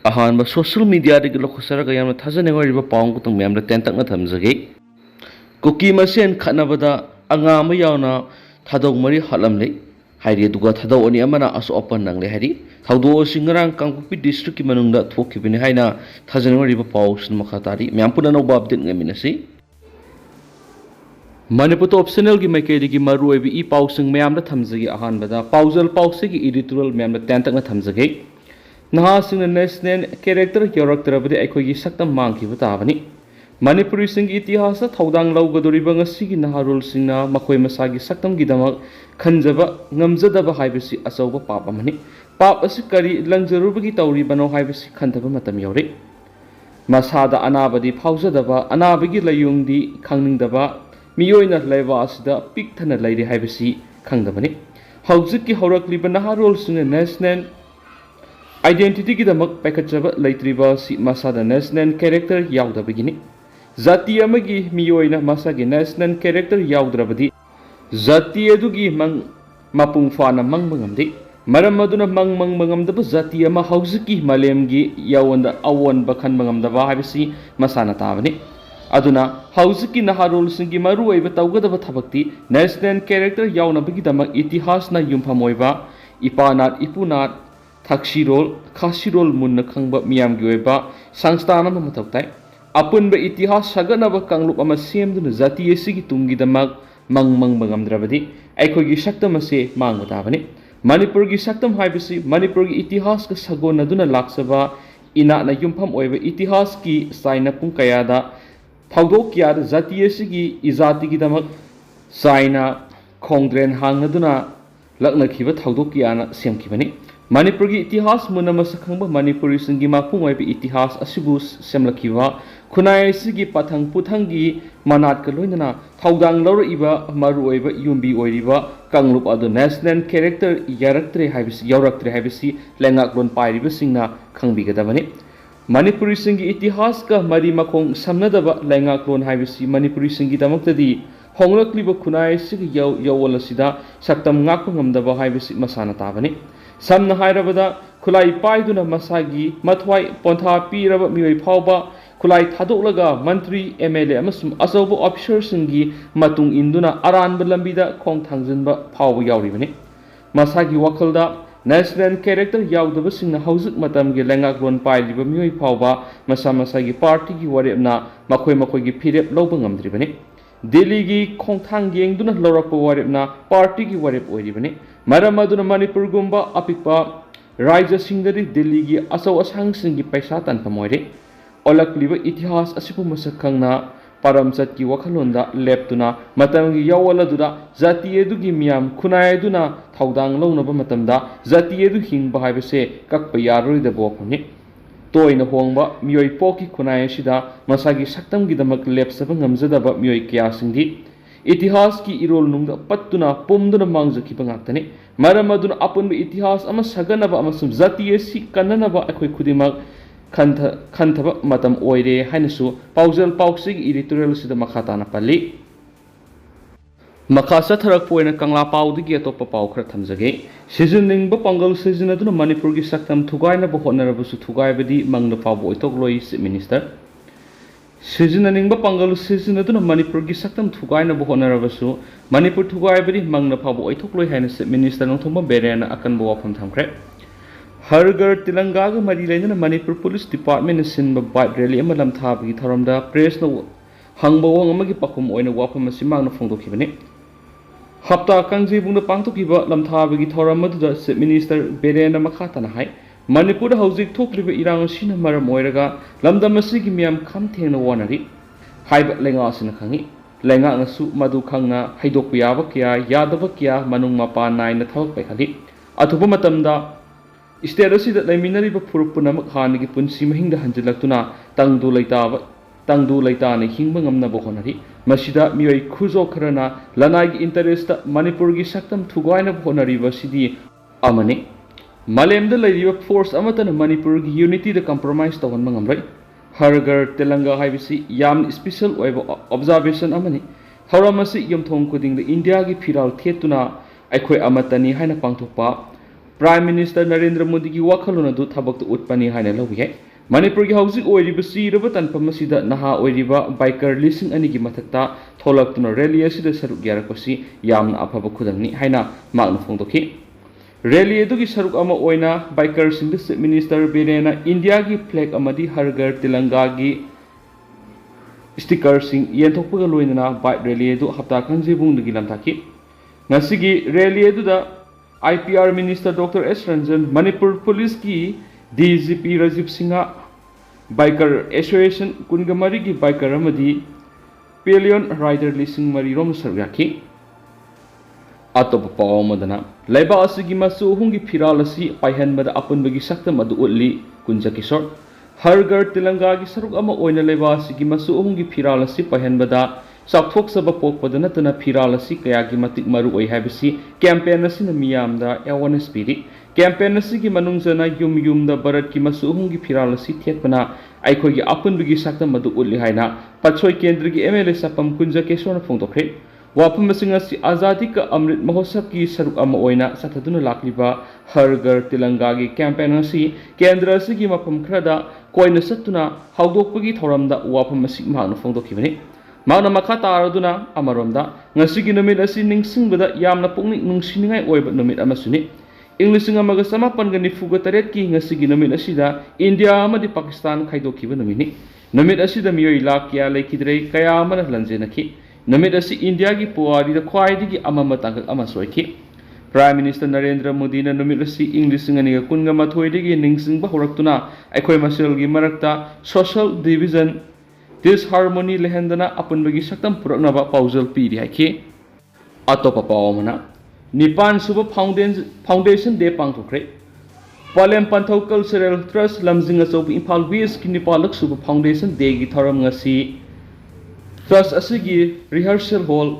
अहानब social media की लौखसरग याम थाजने पाउंग कुतुंग ma'am तेंतकना थमजगे cookie मसेन खत्नबदा अंगाम यावना थादोग मरी हलमले हाइरी दुगा थादोग अनि अमना असोपन नंगले हाइरी थादो सिंगरांग कांगपुपी डिस्ट्रिक्ट की मनुंगदा थोकिबिने हाइना थाजने पाउस मखातारी मैम पुना नौबा अपडेट ngamiनसी मणिपुर ऑप्शनल की मैकेरी की मरुएबी ई पाउसिंग मैम थमजगे अहानबदा पाउजल पाउसे की एडिटोरियल मैम तेंतकना थमजगे नहासिंग नेशनल कैरेक्टर यौरक्तरबदि अखोगी सक्तम मांगखिब ताबनी मणिपुरी सिंग इतिहास थौदांग लौगदोरिबा ngasi नहारुल सिंगना मखोय मसागी सक्तम गिदमक खंजबा ngamjadaba हाइबसी अचौबा पाप अमनी पाप असि करी लंजरुबगी तौरिबनो हाइबसी खंथबा मतम यौरे मसादा अनाबदी फाउजदबा अनाबगी लयुंगदी खंगनिंगदबा मियोइना लेवा असिदा पिकथना लैरि हाइबसी खंगदबनी हौजिकि हौरक्लिबा नहारुल सिंग नेशनल आइडेंटिटी की दमक पैकचब लेत्रिबा सी मसादा नेशनल कैरेक्टर याउदबगिनी जाति अमगी मियोइना मसागी नेशनल कैरेक्टर याउद्रबदी जाति अदुगी मंग मपुंग फाना मंग मंगमदे मरम अदुना मंग मंग मंगमदब जाति अमा हौजिकी मलेमगी यावंदा अवन बखन मंगमदबा हाबिसी मसाना ताबनी अदुना हौजिकी नहारोल सिंगी मरुओइबा तौगदब थबक्ति नेशनल कैरेक्टर याउनबगी दमक इतिहासना युमफामोइबा इपानात इपुनात थाक्सिरोल खासिरोल मुन्न खंब मियाम की ओइबा संस्थान अमा मथौ ताइ अपुनब इतिहास सगनब कांगलुप अमा सेमदुना जाति एसिगी तुंगीदमक मंग मंग मंगमद्रबदी अखोगी सक्तम असे मांग ताबनी मणिपुर की सक्तम हाइबसी मणिपुर की इतिहास का सगोनदुना लाक्सबा इनाना युमफम ओइबा इतिहास की साइना पुंग कयादा थौदोक कियादा जाति एसिगी इजातिगीदमक साइना खोंद्रेन हांगदुना लक्नखिबा थौदोक कियाना सेमखिबनी मणिपुर की इतिहास मुनमस खंब मणिपुरी सिंगी मापुंग ओइबा इतिहास असिबु सेमलखिबा खुनाय सिगी पथंग पुथंगी मनात का लोइनना थौदांग लौरइबा मरु ओइबा युम्बी ओइरिबा कांगलुप अदु नेशनल कैरेक्टर यारक्त्रे हाइबसी लेंगाकलोन पाइरिबा सिंगना खंबिगदबनी मणिपुरी सिंगी इतिहास का मरी मखोंग समनदबा लेंगाकलोन हाइबसी मणिपुरी सिंगी दमक्तदी होंगलक्लिबा खुनाय सिगी यौवलसिदा सक्तम ngakpa ngamdaba हाइबसी मसाना ताबनी समना हाइरबदा खुलाई पाइदुना मसागी मथवाई पोंथा पीरबा मियोइ फावबा खुलाई थादोकलगा मंत्री एमएलए अमसुम अचौब ऑफिसर सिंगी मतुंग इंदुना अरानब लंबीदा खोंग थांजनबा फावबा यावरिबनी मसागी वखलदा नेशनल कैरेक्टर याउदबा सिंगना हौजिक मतमगे लेंगाकलोन पाइलिबा मियोइ फावबा मसा मसागी पार्टी की वरेबना मखोय मखोयगी फिरेप लौबा ngamdribani दिल्ली की खोंथांग येंगदुना लौरकपा वरेबना पार्टी की वरेब ओइरिबनी मरम अदुना मणिपुर गुम्बा अपिकपा राज्य सिंगदरी दिल्ली की असौ असंग सिंगी पैसा तनफम ओइरे ओलक्लिबा इतिहास असिबु मसक खंगना परमचत की वखलोंदा लेप्तुना मतमगी यौवलदुदा जाति एदुगी मियाम खुनाय एदुना थौदांग लौनबा मतमदा जाति एदु हिंगबा हाइबसे कक्पा यारोइदबा वखमनि तोयना होंगबा मियोइ पोकी खुनाय सिदा मसागी सक्तमगिदमक लेप्सबा ngamjadaba मियोइ क्यासिंगदी इतिहास की इरोल नुंगदा पत्तुना पुमदुना मांगजखिबा ngakतनि मरम अदुना अपुनबा इतिहास अमा सगनबा अमसुम जाति एसि कन्ननबा अखोय खुदिमक खंथबा मतम ओइरे हाइनसु पाउजल पाउक्सिगी एडिटोरियल सिदा मखाताना पल्ली मखा चथरकपोइना कंगला पाउदगी अतोप्पा पाउ खरा थमजगे सिजनिंगबा पंगल सिजनदुना मणिपुर की सक्तम थुगाइनबा होटनरबसु थुगाइबदी मंगना फावबा ओइतोकलोइ चीफ मिनिस्टर सिजनिंगबा पंगल सिजनदुना मणिपुर की सक्तम थुगाइनबा होटनरबसु मणिपुर थुगाइबदी मंगना फावबा ओइतोकलोइ हाइना चीफ मिनिस्टर नोंथोंबा बेरेना अकनबा वाफम थमख्रे हर घर तिलंगा मरी लेना मणिपुर पुलिस डिपार्टमेंट सिंबा बाइक रैली लमथाबगी थौरमदा प्रेसना हंगबा वंग पाखुम वाफम मांगना फोंदोखिबने हप्ता कंजेबुंग पांथोखिबा लमथाबगी थौरम अदुदा चीफ मिनिस्टर बेरेना मखाताना हाय मणिपुर हौजिक थोक्लिबा इरांग असिना मरम ओइरगा लमदम असिगी मियाम खामथेंगना वानरी हाइबा लेंगासिना खंगी लेंगानसु मदु खंगना हैदोकपा याबा क्या यादबा क्या मनुंग मपा नायना थबक पैखली अथुबा मतमदा state असिदा लेमिनरिबा फुरुप पुनमक हानगी पुंसी महिंगदा हंजिलक्तुना तंगदु लैताना हिंगबा ngamnaba honari masida miyoi khujo kharana lanai gi interest manipur gi saktam thugaina honariba sidi amane malemda lairiba force amatana manipur gi unity da compromise tawon mangamrai hargar telanga haibisi yam special oiba observation amani thoramasi yumthong kuding da india gi phiral thetuna aikhoi amatani haina pangthokpa Prime Minister Narendra Modi ki wakhalon adu thabak utpani haina lawbi Manipur ki hausi oiriba siraba tanpam asida naha oiriba biker lising ani ki mathakta tholaktuna rally asida saruk yarakpasi yamna afaba khudangni haina magna phongdokhi rally edu ki saruk ama oina biker sing the minister birena India ki flag amadi har ghar tilanga gi sticker sing yenthokpaga loinana bike rally edu hapta khanjebung gi lamthaki ngasigi rally edu da IPR Minister Dr. S. Ranjan, Manipur Police ki DGP Rajiv Singha, Biker Association Kungamari ki Biker Ramadi, Pelion Rider Lising Mari Rom Sargaki, Atop Paw Madana, Leba Asigi Masu Hungi Piralasi, Paihan Mada Upon Bagi Sakta Madu Uli, Kunjakisor, Hargar Tilangagi Sarugama Oina Leba Sigi Masu Hungi Piralasi, Paihan Mada. Sakthok saba pokpadana tana phiralasi kayagi matik maru oi habisi campaign asina miyamda yaona spirit campaign asigi manungjana yum da barat ki masuhung gi phiralasi thekpana aikhoi gi apun bigi sakta madu ulli haina pachoi kendra gi MLA sapam kunja kesona phongdokre wapam masinga si azadi ka amrit mahotsav ki saruk ama oina sathaduna lakliba har ghar tilanga gi campaign asi kendra asigi mapam khrada koina satuna hawdokpagi thoramda wapam masik mahna phongdokhibani Mauna makata araduna amaronda ngasigi numit asi ningsingbada yamna pungning nungsiningai oiba numit amasuni English nga magasama pangani fuga taret ki ngasigi numit asida India amadi Pakistan khaidokiba numini numit asida miyoi lakya laikidrei kaya amana lanjenaki numit asi India gi puari da khwaidigi amama tangak amasoiki Prime Minister Narendra Modi na numit asi English nga niga kunga mathoidigi ningsingba horaktuna aikhoi masel gi marakta social division disharmony lehendana apun bagi saktam puraknaba pauzal pi di haiki atopa pawamana Nipan suba foundation day pangthokre Palem Panthau Cultural Trust lamjing asob Imphal West ki Nipalak suba foundation day gi thoram ngasi trust asigi rehearsal hall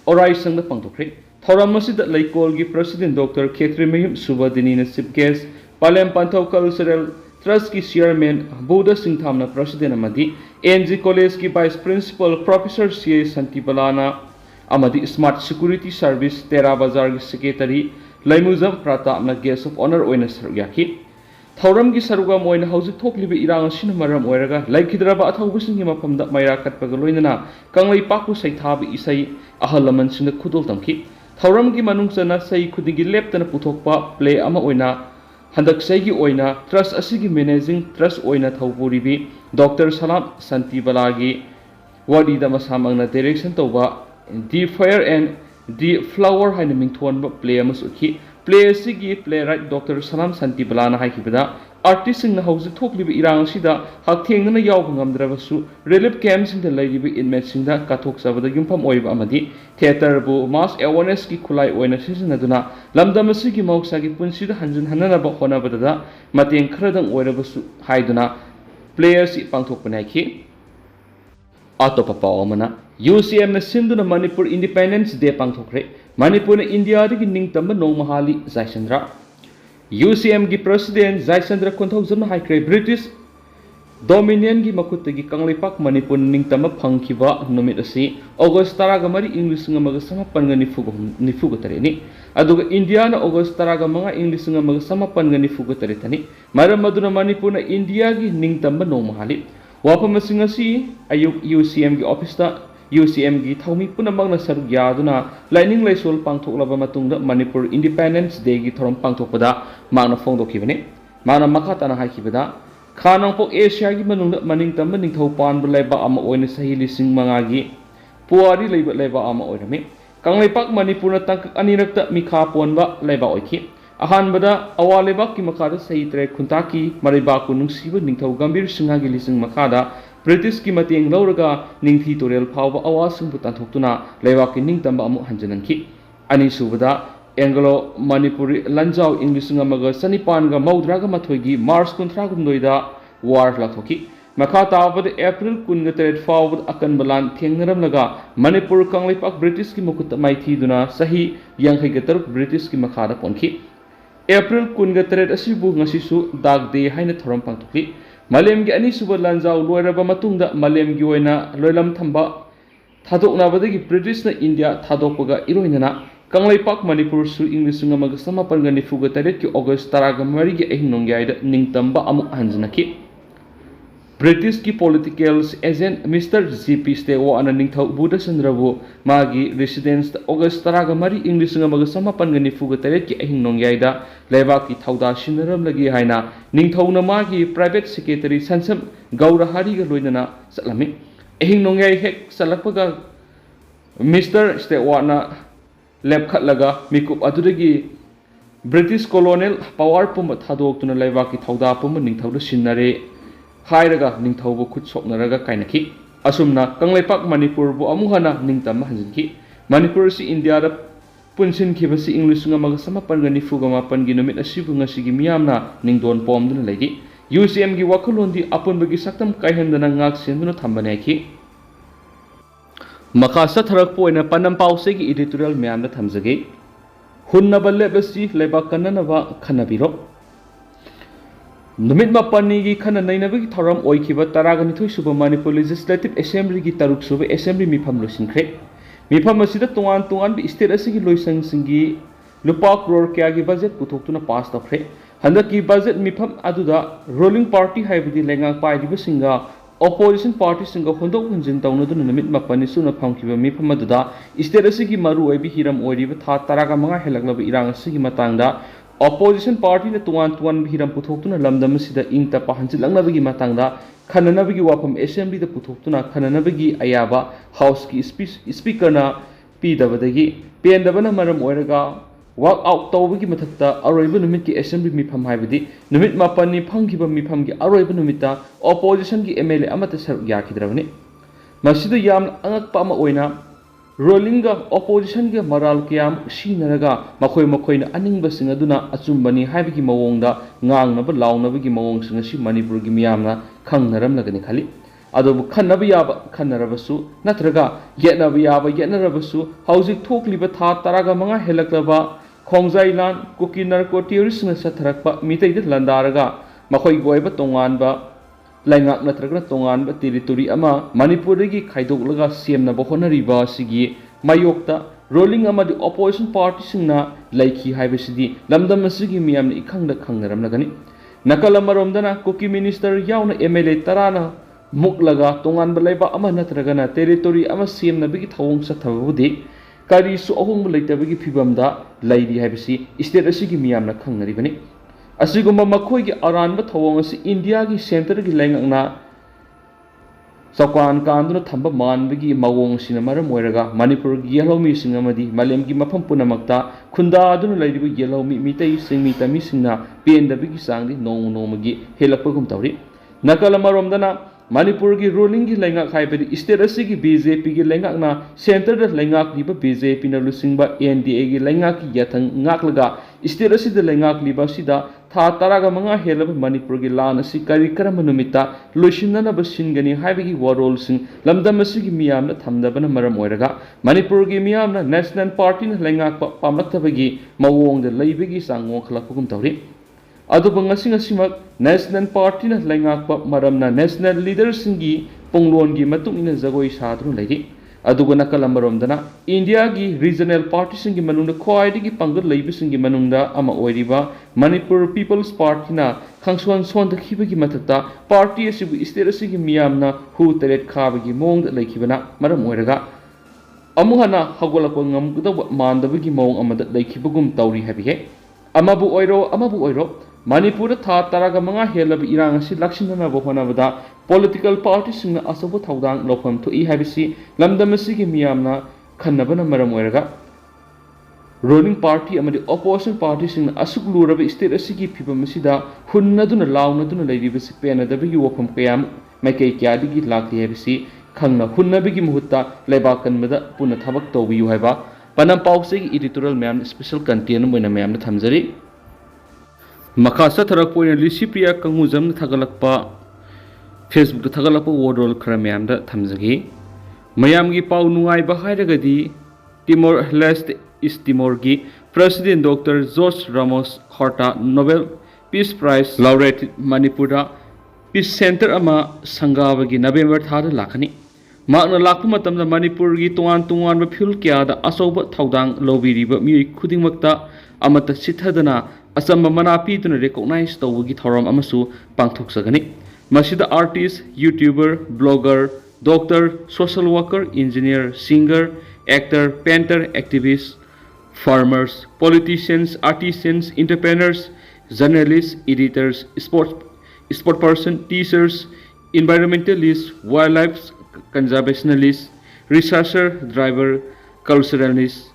orai sang da pangthokre thoram asida laikol gi president Dr. Khetri Mahim suba dinina chief guest Palem Panthau Cultural Trust ki chairman Buddha Singh Thamna president amadi NG College ki vice principal Professor Sire Santibalana amadi Smart Security Service Tera Bazar ki secretary Laimuzam Pratap na guest of honor oina sarugyaki Thauram ki saruga moina hauji thoklibe irang sin maram oiraga laikhidraba athaubusingi mafamda maira katpaga loinana kanglai paku saithabi isai ahalaman sinda khudol tamki Thauram ki manungsana sai khudigi leptana puthokpa play ama oina Handak saigi oina trust asigi managing trust oina thaupuribi Dr. Salam Santi Balagi wadi da masamangna direction toba the fire and the flower haina mingthon ba play amasuki play asigi playwright Dr. Salam Santi Balana haikibada artist sing na hauji thoklibi irang sida hakthengna yaw ngamdrabasu relief camps in the ladibi inmates sing da kathok sabada yumpham oiba amadi theater bu mass awareness ki khulai oina sisinaduna lamdam asigi mausa gi punsida hanjun hanana ba hona badada mateng khradang oirabasu haiduna players pangthokpanaki atopa pawamana UCM na sinduna Manipur Independence Day pangthokre Manipur na India digi ningtamba nongmahali Jaisandra UCM gi president Jaisandra Konthaujamna haikre British Dominion gi makutagi kanglipak Manipur ningtamba phangkiba numit asi August 13 English ngamaga samapan ga nifuga tareni aduga India na August 15 English ngamaga samapan ga nifuga taretani maram maduna Manipur na India gi ningtamba nongmahali wapam asingasi ayuk UCM gi office ta UCM gi thaumi punamang na saruk yaduna lining laisol pangthoklaba matungda Manipur Independence Day gi thorom pangthokpada magna phongdokhibani mana makhatana haikibada khanangpok Asia gi manungda maningtam ningthau panbu laiba ama oina sahi lising mangagi puari laiba ama oirami kanglaipak Manipur na tangkak anirakta mikha ponba laiba oiki ahanbada awalebak ki makada sahi tre khuntaki mariba ku nungsiba ningthau gambir singagi lising makada British ki mateng lauraga ningthi torel phawba awasung butanthokuna leibak ki ningtamba amu hanjananki ani subada Anglo Manipuri Lanjau English ngamaga sanipan ga maudraga mathoigi March 19 da war lakhoki makha tabad April 19 fawd akan balan thengnaram laga Manipur kanglaipak British ki mukut maithi duna sahi yanghai gatar British ki makha da ponki April 19 asibu ngasisu dag day haina thoram pangthokli Malem gi ani suba lanjau loiraba matungda malem gi oina loilam thamba thadoknabadagi British na India thadokpaga iroinana Kanglaipak Manipur su ing lisung amaga samapan gani fuga taret ki August taraga mari gi ehing nongyai da ningtamba amuk hanjanaki British ki political agent Mr. GP Stewo ana ningthau buda sandrabu magi residence August taraga mari ing lisung amaga samapan gani fuga taret ki ehing nongyai da leba ki thauda sinaram lagi haina ningthau na magi private secretary Sansam Gaurahari ga loinana salami ehing nongyai hek salakpaga Mr. Stewo na lab khatlaga mikup adudagi British colonial power pumba thadok tuna laiba ki thauda pumba ningthauda sinnare hairaga ningthaubu khut soknaraga kainaki asumna kanglaipak Manipur bu amuhana ningtam hanjinki Manipur si India da punsin khibasi English nga maga samapan gani fuga mapan gi numit asibu ngasi gi miyamna ningdon pomduna legi UCM gi wakhalondi apunbagi saktam kaihendana ngak senduna thambane ki Makasa tharak po na panampause gi editorial myam na thamjage hunna balle basi leba kanana ba khanabiro numit mapani gi khana nainabi gi thoram oikhiba taragani thoi suba Manipur Legislative Assembly gi taruk suba assembly mifam losinkhre mifam asida tungan bi state asigi loisang singi lupa crore kya gi budget puthokuna pass tokre handaki budget mifam aduda ruling party haibidi lenga paidi singa opposition party singa hondok hunjin tawnaduna numit mapani suna phamkiba mifam aduda state asigi maru oibi hiram oiriba tha taraga manga helaklaba irang asigi matangda opposition party na tuan hiram puthokuna lamdam sida ingta pahanchilangnabagi matangda khananabagi wafam assembly da puthokuna khananabagi ayaba house ki speaker na pidabadagi pendabana maram oiraga walk out tawbagi mathakta aroiba numit ki assembly mifam haibadi numit mapani phangkiba mifam gi aroiba numita opposition gi MLA amata sar yakidrabani masida yam angakpa ama oina rolling ga opposition ga maral kiyam sinaraga makhoi na aning basing aduna achumbani haibigi mawongda ngangnaba lawnabagi mawong singa si Manipur gi miyamna khangnaram lagani khali adobu khannabi yaba khanarabasu natraga yetnabi yaba yetnarabasu hauzik thokliba tha taraga manga helaklaba khongjailan Kuki narco terrorist na satharakpa mitei de landaraga makhoi goiba tonganba laingak natraga tonganba territory ama Manipur gi khaidoglaga semna bohonariba sigi mayokta rolling ama the opposition party singna laiki haibasidi lamdam asigi miyamna ikhangda khangnaram lagani nakalamaromdana Kuki minister yaona MLA tarana muklaga tonganba laiba ama natraga na territory ama semna bigi thawong sathabudi kari su ahong laitabagi phibamda laidi haibasi state asigi miyamna khangnaribani asigumba makhoi gi aranba thawong asi India gi center gi laingakna sakwan kanduna thamba manbagi mawong sina maram oiraga Manipur gi yellomi singa madi malem gi mafam punamakta khunda aduna lairiba yellomi mitei singmi tami singna pendabigi sangdi nongmagi helakpagum tawri nakalamaromdana Manipur gi ruling gi laingak haibadi state asigi BJP gi laingak na center da laingak liba BJP na lusingba NDA gi laingak ki yathang ngaklaga state asida laingak liba sida tha taraga manga helaba Manipur gi lan asi kari karam numita loishinna basingani haibagi warol sing lamdam asigi miyamna thamdabana maram oiraga Manipur gi miyamna national party na laingak pamlattabagi mawong da leibagi sangong khalakugum tawri aduba ngasimak national party na laingakpa maramna national leaders singi ponglon gi matung ina jagoi sadru legi aduga nakalambaromdana India gi regional party singi manungda khwaidi gi panggal leibi singi manungda ama oiriba Manipur People's Party na khangsuan sonda khibagi mathata party asibu state asigi miyamna hu teret khabagi mongda lekhibana maram oiraga amuhana hagolakwa ngamgda mandabagi mong amada lekhibagum tawri habihe amabu oiro Manipur tha taraga manga helab irang si lakshindana bohonabada political parties singna asobo thaudang lofam thoi habisi lamdam asigi miyamna khannabana maram oiraga ruling party amadi opposition party singna asuk luraba state asigi phibam asida hunnaduna lawnaduna leiribasi penadabagi wafam kayam maikei kyadigi lakti habisi khangna hunnabigi muhutta leibakanmada puna thabak tawbiyu haiba panam pausegi editorial myam special content moina myamna thamjari Makasa tharak point Lisipriya Kanguzam Tagalakpa Facebook Tagalapa Wardol Kramayamda Tamzagi Mayamgi Pau Nuai Bahairagadi Timor Leste East Timorgi President Dr. George Ramos Horta Nobel Peace Prize laureate Manipura Peace Center Ama Sangavagi November Thada Lakani ꯃꯍꯥꯛꯅ ꯂꯥꯛꯄ ꯃꯇꯝꯗ ꯃꯅꯤꯄꯨꯔꯒꯤ ꯇꯣꯉꯥꯟꯕ field ꯀꯌꯥꯗ ꯑꯆꯧꯕ ꯊꯧꯗꯥꯡ ꯂꯧꯕꯤꯔꯤꯕ ꯃꯤꯑꯣꯏ ꯈꯨꯗꯤꯡꯃꯛꯇ ꯑꯃꯠꯇ ꯆꯤꯠꯊꯗꯅ ꯑꯆꯝꯕ ꯃꯅꯥ ꯄꯤꯗꯨꯅ ꯔꯦꯀꯣꯛꯅꯥꯏꯖ ꯇꯧꯕꯒꯤ ꯊꯧꯔꯝ ꯑꯃꯁꯨ ꯄꯥꯡꯊꯣꯛꯆꯒꯅꯤ꯫ ꯃꯁꯤꯗ artist, youtuber, blogger, doctor, social worker, engineer, singer, actor, painter, activist, farmers, politicians, artisans, entrepreneurs, journalists, editors, sport person, teachers, environmentalist, wildlife conservationist, researcher, driver, culturalist,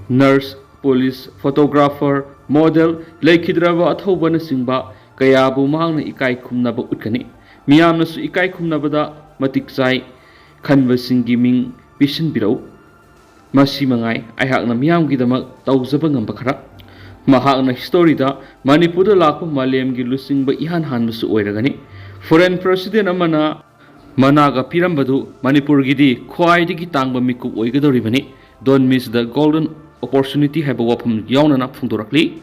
nurse, police, photographer, model, leikhidraba athobana singba kayabu mahangna ikai khumnaba utkani. Miyamnasu ikai khumnabada matik chai khanba singi ming pisin birau. Masi mangai aihakna miyamgidamak tawjaba ngamba khara. Mahakna history da Manipurda lakpa malemgi lusingba ihan hanbasu oiragani. Foreign president amana managa pirambadu Manipurgidi khwaidagi tangba mikuk oigadoribani. Don't miss the golden opportunity haiba wafam yauna na phungdorakli.